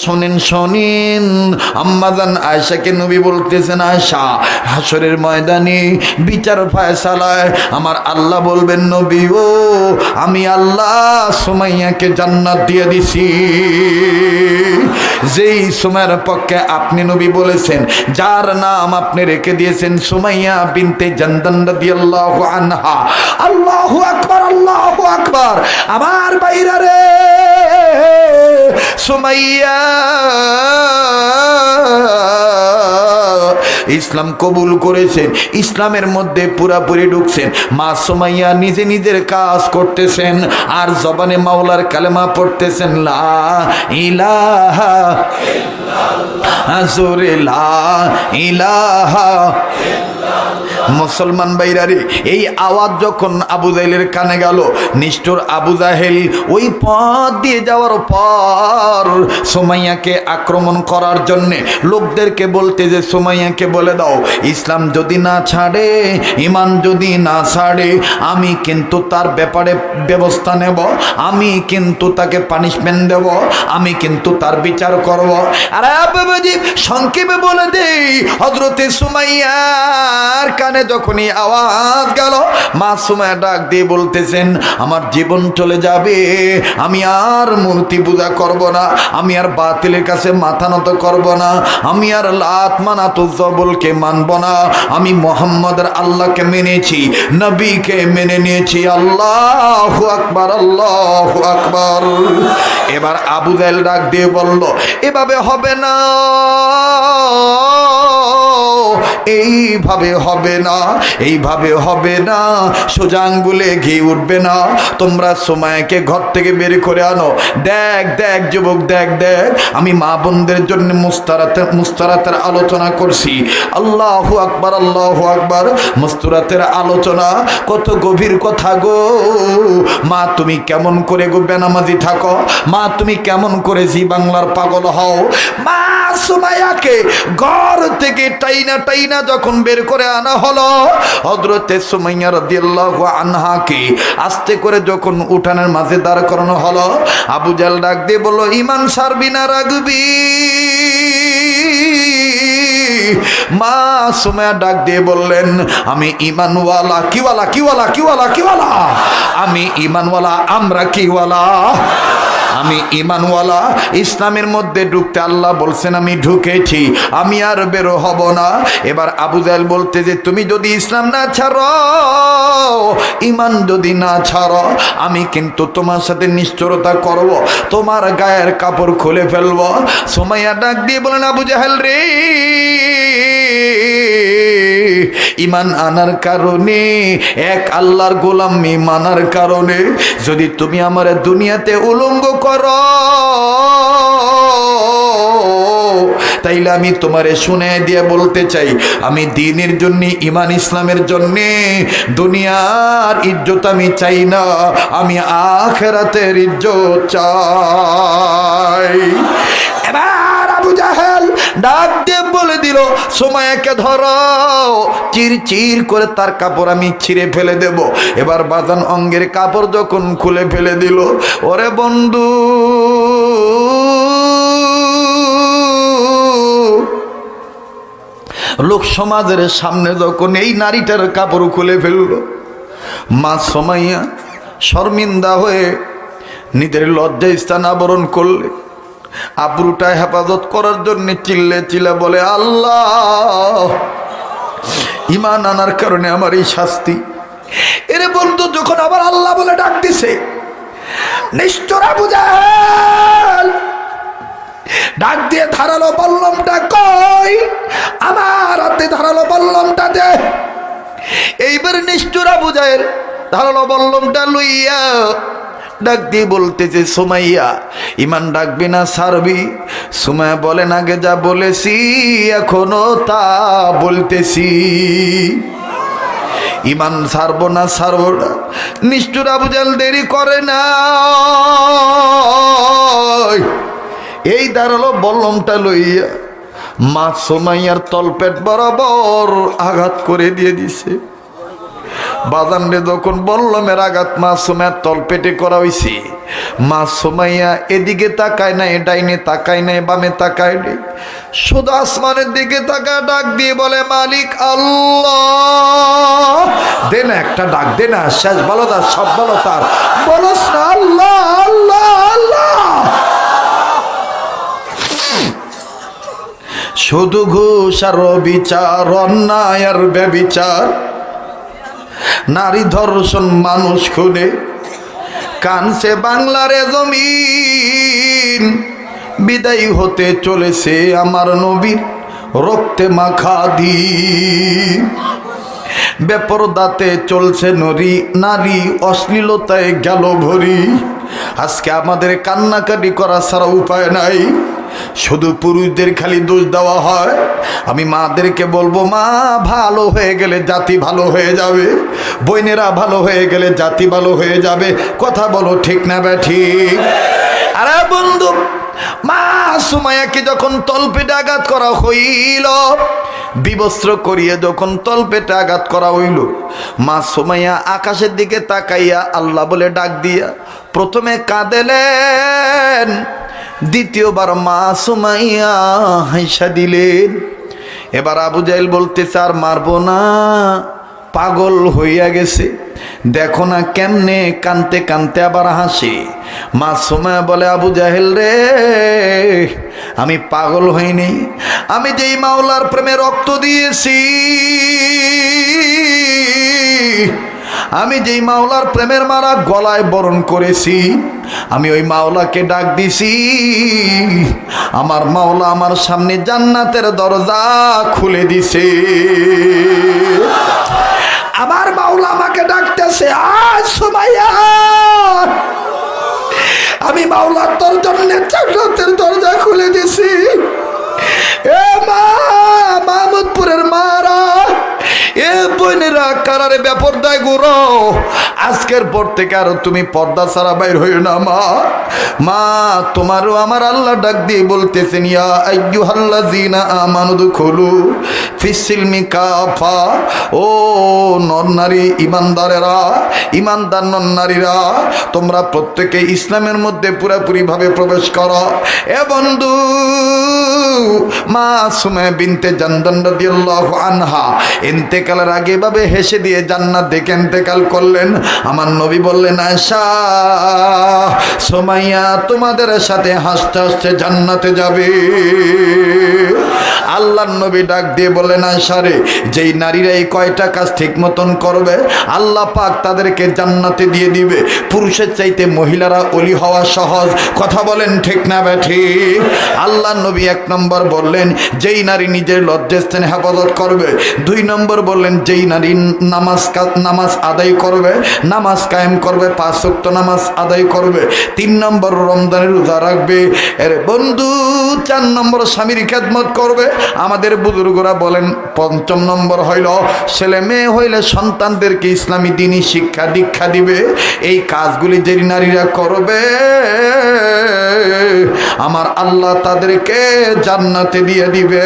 শোনেন শোনেন, আম্মাজান আয়েশাকে নবী বলতেছেন, আয়েশা হাসরের ময়দানে বিচার ফায়সালায় আমার আল্লাহ বলবেন, নবী ও আমি আল্লাহ সুমাইয়াকে জান্নাত দিয়ে দিছি। যেই সুমাইয়ার পক্ষে আপনি নবী বলেছেন, যার নাম আপনি রেখে দিয়েছেন সুমাইয়া বিনতে জান্দান রাদিয়াল্লাহু আনহা। আল্লাহু আকবার, আল্লাহু আকবার। আমার বাইরা রে, সুমাইয়া ইসলাম কবুল করেছেন, ইসলামের মধ্যে পুরাপুরি ঢুকছেন। মা সুমাইয়া নিজে নিজের কাজ করতেছেন আর জবানে মাওলার কালেমা পড়তেছেন, লা ইলাহা ইল্লাল্লাহ, জোরে লা ইলাহা। মুসলমান বাইরারে, এই আওয়াজ যখন আবু জাহেলের কানে গেল, নিষ্ঠুর আবু জাহেল ওই পথ দিয়ে যাওয়ার পর সুমাইয়াকে আক্রমণ করার জন্যে লোকদেরকে বলতে, যে সুমাইয়াকে বলে দাও ইসলাম যদি না ছাড়ে, ইমান যদি না ছাড়ে, আমি কিন্তু তার ব্যাপারে ব্যবস্থা নেব, আমি কিন্তু তাকে পানিশমেন্ট দেব, আমি কিন্তু তার বিচার করব। আর বাবাজি সংক্ষেপে বলে দেই, হযরতে সুমাইয়ার কানে যখনই আওয়াজ গেল, মা সুমাইয়া ডাক দিয়ে বলতেছেন, আমার জীবন চলে যাবে, আমি আর মূর্তি পূজা করব না, আমি আর বাতিলের কাছে মাথা নত করব না, আমি আর লাত মানাত উজ্জবলকে মানব না, আমি মুহাম্মদের আল্লাহকে মেনেছি, নবীকে মেনে নিয়েছি। আল্লাহু আকবার, আল্লাহু আকবার। এবার আবু জাহেল ডাক দিয়ে বলল, এভাবে হবে না, এইভাবে হবে না, এইভাবে হবে না, সোজা আঙ্গুলে ঘি উঠবে না, তোমরা সুমাইয়াকে ঘর থেকে বের করে আনো। দেখ দেখ যুবক, দেখ দেখ, আমি মা বোনদের জন্য মুস্তারাতের আলোচনা করছি। আল্লাহু আকবার, আল্লাহু আকবার। মুস্তারাতের আলোচনা কত গভীর কথা গো। মা তুমি কেমন করে গো বেনামাজি থাকো, মা তুমি কেমন করে জি বাংলার পাগল হও। মা সুমাইয়াকে ঘর থেকে টাইনা টাইনা যখন বের করে আনা হলো, হযরতে সুমাইয়া রাদিয়াল্লাহু আনহাকে আস্তে করে যখন উঠানের মাঝে দাঁড় করানো হলো, আবু জাহেল ডাক দিয়ে বলল, ঈমান ছাড়বি না রাখবি? মা সুমাইয়া ডাক দিয়ে বললেন, আমি ঈমানওয়ালা। কিওয়ালা, কিওয়ালা, কিওয়ালা, কিওয়ালা? আমি ঈমানওয়ালা। আমরা কিওয়ালা? আমি ঈমানওয়ালা। ইসলামের মধ্যে ঢুকতে আল্লাহ বলছেন, আমি ঢুকেছি, আমি আর বেরো হব না। এবার আবু জাহেল বলতে, যে তুমি যদি ইসলাম না ছাড়ো, ঈমান যদি না ছাড়ো, আমি কিন্তু তোমার সাথে নিষ্ঠুরতা করব, তোমার গায়ের কাপড় খুলে ফেলবো। সুমাইয়া ডাক দিয়ে বলেন, আবু জাহেল রে, ঈমান আনার কারণে, এক আল্লাহর গোলামি মানার কারণে যদি তুমি আমার দুনিয়াতে উলঙ্গ করো, তাইলে আমি তোমারে শুনে দিয়ে বলতে চাই, আমি দ্বীনের জন্য, ঈমান ইসলামের জন্য দুনিয়ার ইজ্জত আমি চাই না, আমি আখিরাতের ইজ্জত চাই। এবার আবু জাহেল ডাক দিয়ে বলে দিল, সুমাইয়াকে ধরো, চির চির করে তার কাপড় আমি ছিঁড়ে ফেলে দেব। এবার বাজান অঙ্গের কাপড় যখন খুলে ফেলে দিল, ওরে বন্ধু, লোক সমাজের সামনে যখন এই নারীটার কাপড় খুলে ফেলল, মা সুমাইয়া শর্মিন্দা হয়ে নিজের লজ্জা স্থান আবরণ করলে, আবরুটা হেফাজত করার জন্য চিল্লে চিল্লে বলে, আল্লাহ, ঈমান আনার কারণে আমার এই শাস্তি। এরে বন্ধু, যখন আবার আল্লাহ বলে ডাক দিছে, নিষ্ঠুর আবু জাহেল ডাক দিয়ে ধারালো বল্লমটা কই, আমার হাতে ধারালো বল্লমটা দে। এইবার নিষ্ঠুর আবু জাহেল ধারালো বল্লমটা লইয়া ডাক দিয়ে বলতেছে, সুমাইয়া ঈমান ডাকবি না ছাড়বি? সুমাইয়া বলেন, আগে যা বলেছি এখনো তা বলতেছি, ঈমান ছাড়বো না, ছাড়বো না। নিষ্ঠুর আবু জাহেল দেরি করে না, এই দাঁড়ালো বল্লমটা লইয়া মা সুমাইয়ার তলপেট বরাবর আঘাত করে দিয়ে দিছে। বাজান রে যখন বল্লমের আঘাত মাসুমের তলপেটে করা হইছে, মা সুমাইয়া এদিকে তাকায় নাই, ডাইনে তাকায় নাই, বামে তাকায় নাই, শুধু আসমানের দিকে তাকায় ডাক দিয়ে বলে মালিক আল্লাহ। দে না একটা ডাক, দে না, শেষ ভালো তার, সব ভালো তার, বলস না আল্লাহ আল্লাহ আল্লাহ। শুধু ঘুষ আর বিচার, অন্যায় আর ব্যভিচার, নারী ধর্ষণ, মানুষ খুনে, কানছে বাংলারে জমিন। বিদায় হতে চলেছে আমার নবীর রক্তে মাখা দিন। বেপরদাতে চলছে নারী, অশ্লীলতায় গেল ভরি। আজকে আমাদের কান্নাকাটি করা ছাড়া উপায় নাই, শুধু পুরুষদের খালি দোষ দেওয়া হয়। আমি মাদেরকে বলবো, মা ভালো হয়ে গেলে জাতি ভালো হয়ে যাবে, বোনেরা ভালো হয়ে গেলে জাতি ভালো হয়ে যাবে। কথা বলো ঠিক না ঠিক? আরে বন্ধু, মা সুমাইয়াকে যখন তলপেটে আঘাত করা হইল, বিবস্ত্র করিয়ে যখন তলপেটে আঘাত করা হইল, মা সুমাইয়া আকাশের দিকে তাকাইয়া আল্লাহ বলে ডাক দিয়া প্রথমে কাঁদেলেন, দ্বিতীয়বার মা সুমাইয়া হাইসা দিলেন। এবার আবু জাহেল বলতেছে আর মারবো না, পাগল হইয়া গেছে, দেখো না কেমনে কানতে কানতে আবার হাসি। মা সুমাইয়া বলে আবু জাহেল রে, আমি পাগল হইনি, আমি যেই মাওলার প্রেমে রক্ত দিয়েছি, আমি যেই মাওলার প্রেমের মারা গলায় বরণ করেছি, আমি ওই মাওলাকে ডাক দিছি। আমার মাওলা আমার সামনে জান্নাতের দরজা খুলে দিছে। আমার মাওলা আমাকে ডাকতেছে, আজ সুমাইয়া, আমি মাওলার তোর জন্য জান্নাতের দরজা খুলে দিছি। এ মা, মাহমুদপুরের মারা, এ বোনেরা, কারারে বেপরদায় গুরো, আজকের পর থেকে আর তুমি পর্দা ছাড়া বাইর হইও না। মা তোমারও আমার আল্লাহ ডাক দিয়ে বলতেছেন, ইয়া আইয়ুহাল্লাযীনা আমানু দুখুলু ফিস-সিলমি কাফা। ও নর নারী ইমানদারেরা, ইমানদার নর নারীরা, তোমরা প্রত্যেকে ইসলামের মধ্যে পুরোপুরি ভাবে প্রবেশ করো। এ বন্ধু, মা সুমাইয়া বিনতে জানদান রাদিয়াল্লাহু আনহা ইন্তেকালের আগে ভাবে হেসে দিয়ে জান্নাত দেখে ইন্তেকাল করলেন। আমার নবী বললেন, আয়েশা, সুমাইয়া তোমাদের সাথে হাসতে হাসতে জান্নাতে যাবে। আল্লাহর নবী ডাক দিয়ে বললেন, আয়েশা রে, যেই নারীরা এই কয়টা কাজ ঠিক মতন করবে, আল্লাহ পাক তাদেরকে জান্নাতে দিয়ে দিবে। পুরুষের চাইতে মহিলারা ওলি হওয়া সহজ। কথা বলেন ঠিক না ঠিক? আল্লাহর নবী এক নম্বর বললেন, যেই নারী নিজের লজ্জাস্থানে হেফাজত করবে। দুই নম্বর বললেন, যেই নারী নামাজ আদায় করবে, নামাজ কায়েম করবে, 5 ওয়াক্ত নামাজ আদায় করবে। 3 নম্বর রমজানের রোজা রাখবে। এর বন্ধু 4 নম্বর স্বামীর খেদমত করবে। আমাদের বুজুর্গরা বলেন 5ম নম্বর হইল ছেলে মেয়ে হইলে সন্তানদেরকে ইসলামী দ্বীনি শিক্ষা দীক্ষা দিবে। এই কাজগুলি যে নারীরা করবে, আমার আল্লাহ তাদেরকে জান্নাতে দিয়ে দিবে।